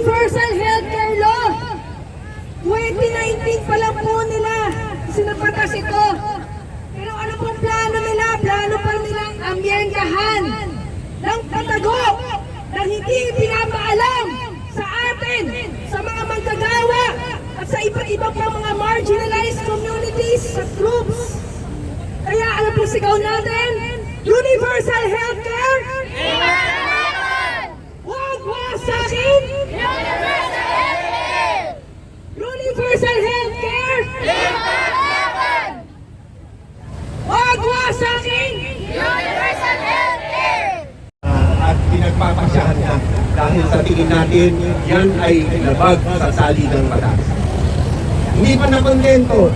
Universal Healthcare Law. 2019 pa lang po nila sinabatas ito. Pero ano pong plano nila? Plano pa nilang amyendahan ng patago na hindi pinapaalam sa atin, sa mga manggagawa at sa iba't iba pa mga marginalized communities at groups. Kaya ano po sigaw natin? Universal Healthcare! Huwag wasakin! Universal Healthcare! Universal Healthcare! Huwag wasakin! Universal Healthcare! At pinagpapasyahan na dahil sa tingin natin yan ay labag sa saligang batas. Hindi pa nakontento,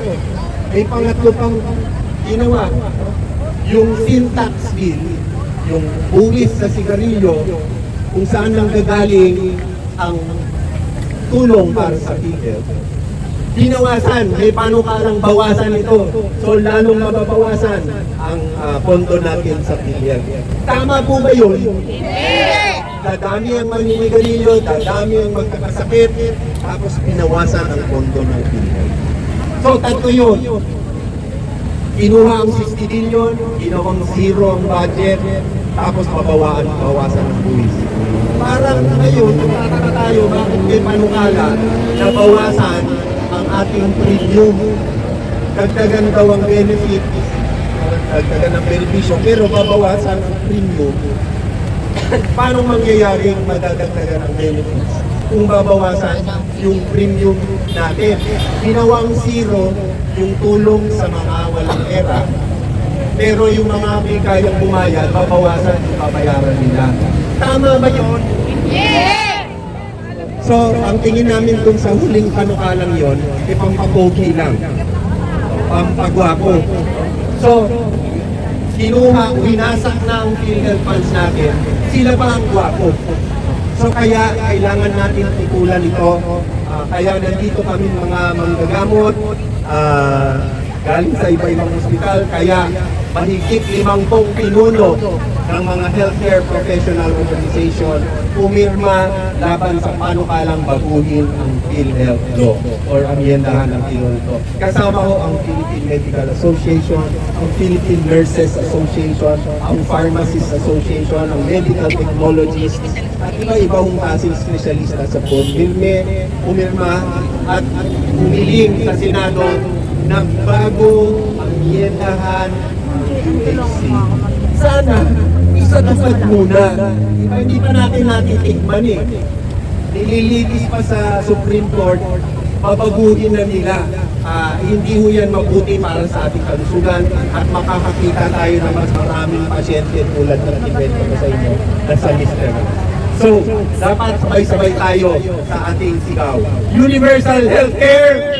may pangatlo pang ginawa, yung sin tax bill, yung buwis sa sigarilyo, kung saan nang gagaling ang tulong para sa PhilHealth. Binawasan, may panukalang bawasan ito. So lalong mababawasan ang pondo natin sa PhilHealth. Tama po ba yun? Dadami ang maninigarilyo, dadami ang magkakasakit, tapos pinawasan ang pondo ng PhilHealth. So tatlo yun. Kinuha ang 60 billion, ginawang zero ang budget, tapos bawasan ang buwis. Parang ngayon, nagtataka tayo bakit may panukala na bawasan ang ating premium. Dagdagan daw ang benefit, dagdagan ang benepisyo, pero babawasan ang premium. Paano mangyayaring madadagdagan ang benefits kung babawasan yung premium natin? Ginawang zero yung tulong sa mga walang pera, pero yung mga may kayang bumayad, babawasan yung babayaran nila. Tama ba yun? Yeah! So, ang tingin namin dun sa huling panukalang yon, ay pampapogi lang, pampagwapo. So, kinuha, winasak na ang PhilHealth funds natin, sila pa ang gwapo. So kaya kailangan natin tikulan ito. Kaya nandito kami mga manggagamot, galing sa iba-ibang ospital. Kaya mahigit 50 pinuno ng mga healthcare professional organization pumirma laban sa panukalang baguhin ang PhilHealth Law or amyendahan ng PhilHealth. Kasama ko ang Philippine Medical Association, ang Philippine Nurses Association, ang Pharmacists Association, ang Medical Technologists, at iba-ibang klaseng espesyalista sa PhilHealth pumirma at humiling sa Senado ng bagong amyendahan ng UHC. Sana isa-tupad muna. Hindi pa natin natitikman eh. Nililitis pa sa Supreme Court, babaguhin na nila. Hindi ho yan mabuti para sa ating kalusugan at makakakita tayo ng mas maraming pasyente tulad ng evento ko sa inyo at sa Mr. So, dapat sabay-sabay tayo sa ating sigaw. Universal Healthcare!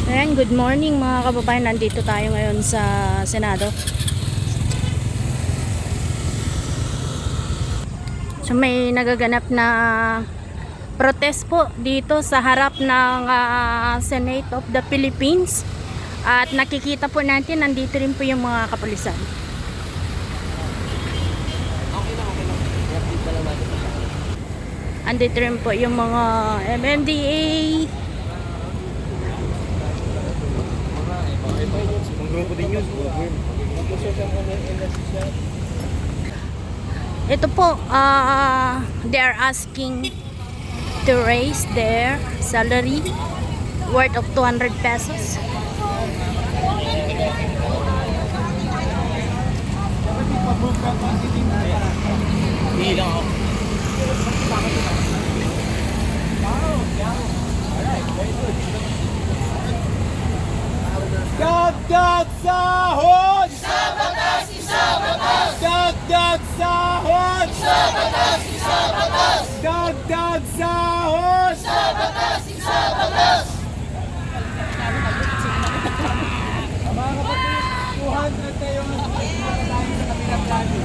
Ayan, good morning mga kababayan. Nandito tayo ngayon sa Senado. So may nagaganap na protest po dito sa harap ng Senate of the Philippines. At nakikita po natin, nandito rin po yung mga kapulisan. Andito rin po yung mga MMDA. Ito po, they are asking to raise their salary worth of 200 pesos. Dagdag sahod! Isa batas! Isa batas! Dagdag sahod! Isa batas! Isa batas! Dagdag sahod! Isa batas! Isa batas! Mga kapatid, 200 kayo ang matalahin sa kabilang plano.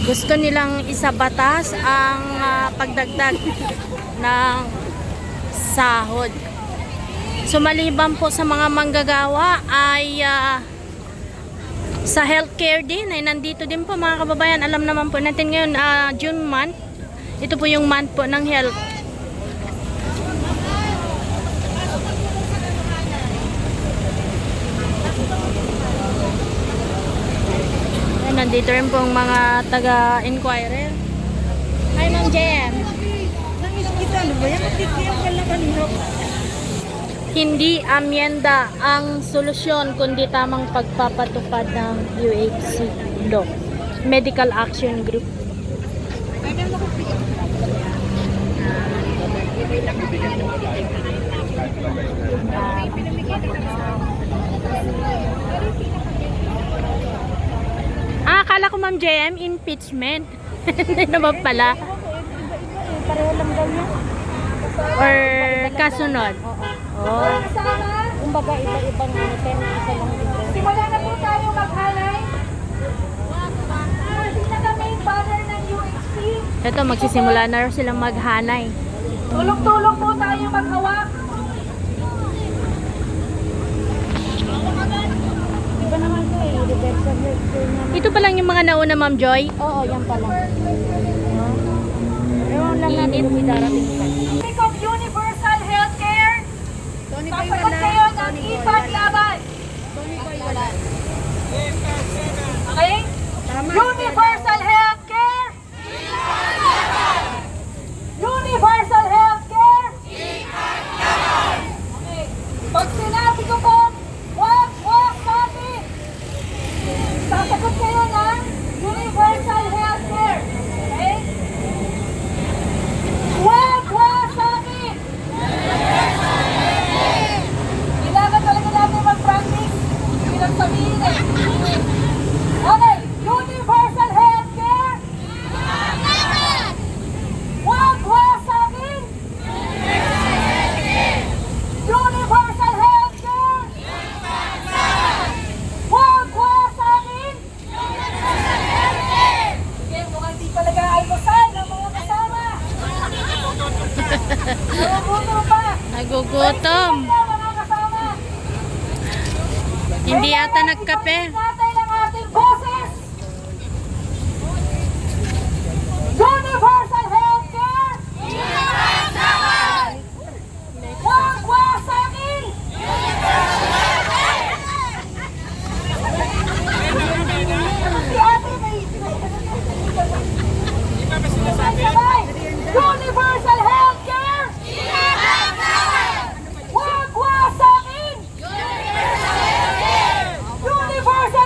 Gusto nilang isabatas ang pagdagdag ng sahod. So maliban po sa mga manggagawa ay sa healthcare din ay nandito din po mga kababayan. Alam naman po natin ngayon June month. Ito po yung month po ng health. Ay, nandito rin po ang mga taga-inquirer. Hi Ma'am Jen. Hindi amyenda ang solusyon kundi tamang pagpapatupad ng UHC law. Medical Action Group. Akala ko Ma'am JM impeachment. Hindi naman pala. Pareho lang daw niya. Or kasunod. Oh. Kasama, Kumbaga iba-ibang pero isa lang din. simula na po tayo maghanay. Yung pinaka-main banner ng UHC. Ito magsisimula na silang maghanay. Tulong-tulong po tayo maghawak. Iba naman ito eh, reversal ito pa lang yung mga nauna Ma'am Joy? Oo, yan pa lang. Ewan lang natin kung may darating pa. Topic of universal healthcare. Sasagot kayo ng ipaglaban. Okay? Universal healthcare. Universal healthcare. Okay. Pag sinabi ko po, wag sabi. Sasagot kayo ng universal healthcare. Okay? Wag sabi. Kailangan talaga natin mag-practice. Hindi lang sabihin eh. Okay, universal healthcare. Wag wasagin. Universal healthcare. Wag wasagin. Sige, mukhang di talaga almusal ng mga kasama. Nagugutom pa. Nagugutom. Mga kasama. Hindi yata nagkape. Natin ang ating boses. Universal healthcare. Wag wasagin. Si ate may sabay. Universal healthcare. Wag wasagin. Universal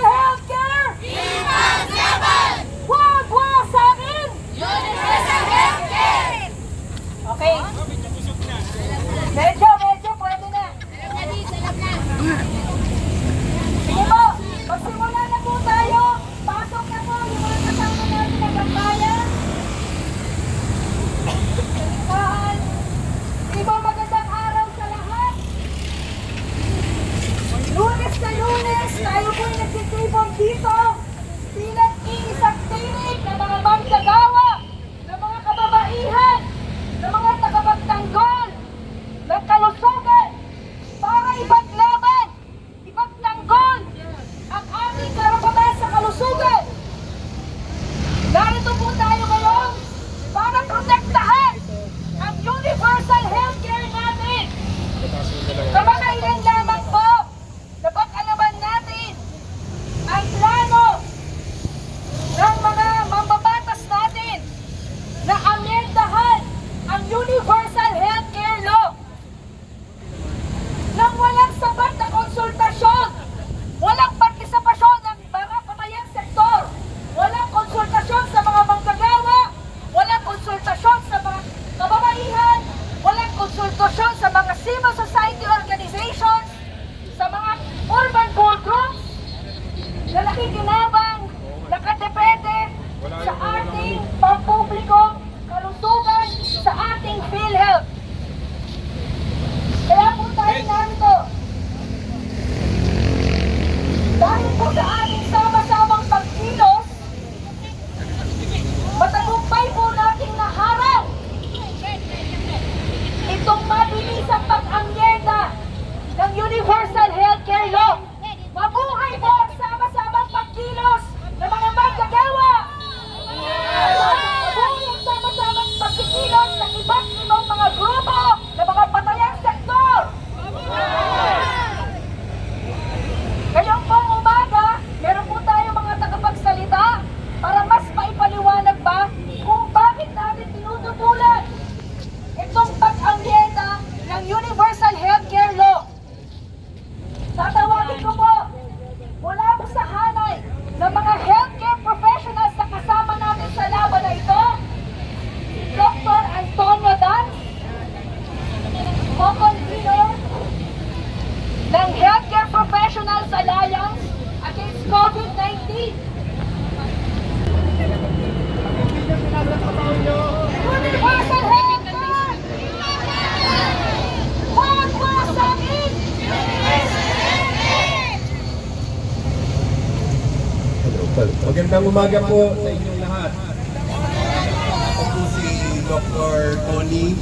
Magandang umaga po sa inyong lahat. Ako po si Dr. Tony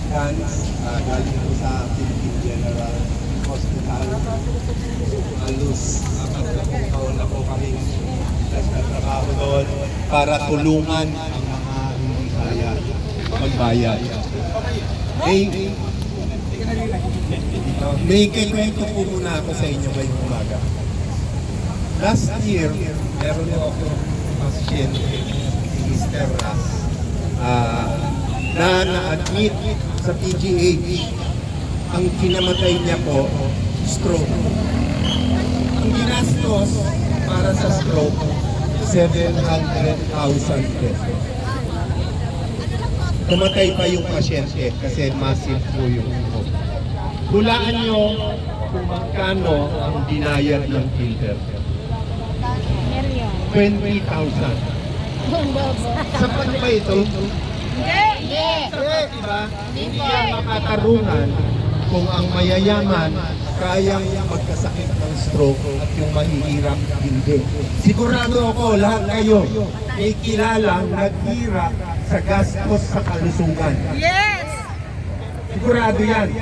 Gans, galing po sa Philippine General Hospital. Halos 4 na pong taon na po kaming nagtatrabaho doon para tulungan ang mga hindi kaya magbayad. May kikwento po muna ako sa inyo ngayong umaga. Last year, meron ako pasyente, si Mr. Ras, na na-admit sa PGH. Ang kinamatay niya po, stroke. Ang ginastos para sa stroke, 700,000 pesos. Tumatay pa yung pasyente kasi massive po yung stroke. Hulaan nyo kung magkano ang binayad ng filter. 20,000. Sapat ba ito? Hindi. Sapat, diba? Hindi yan makatarungan kung ang mayayaman kayang magkasakit ng stroke at yung mahihirap hindi. Sigurado ako, lahat kayo may kilalang naghirap sa gastos sa kalusugan. Yes. Sigurado yan.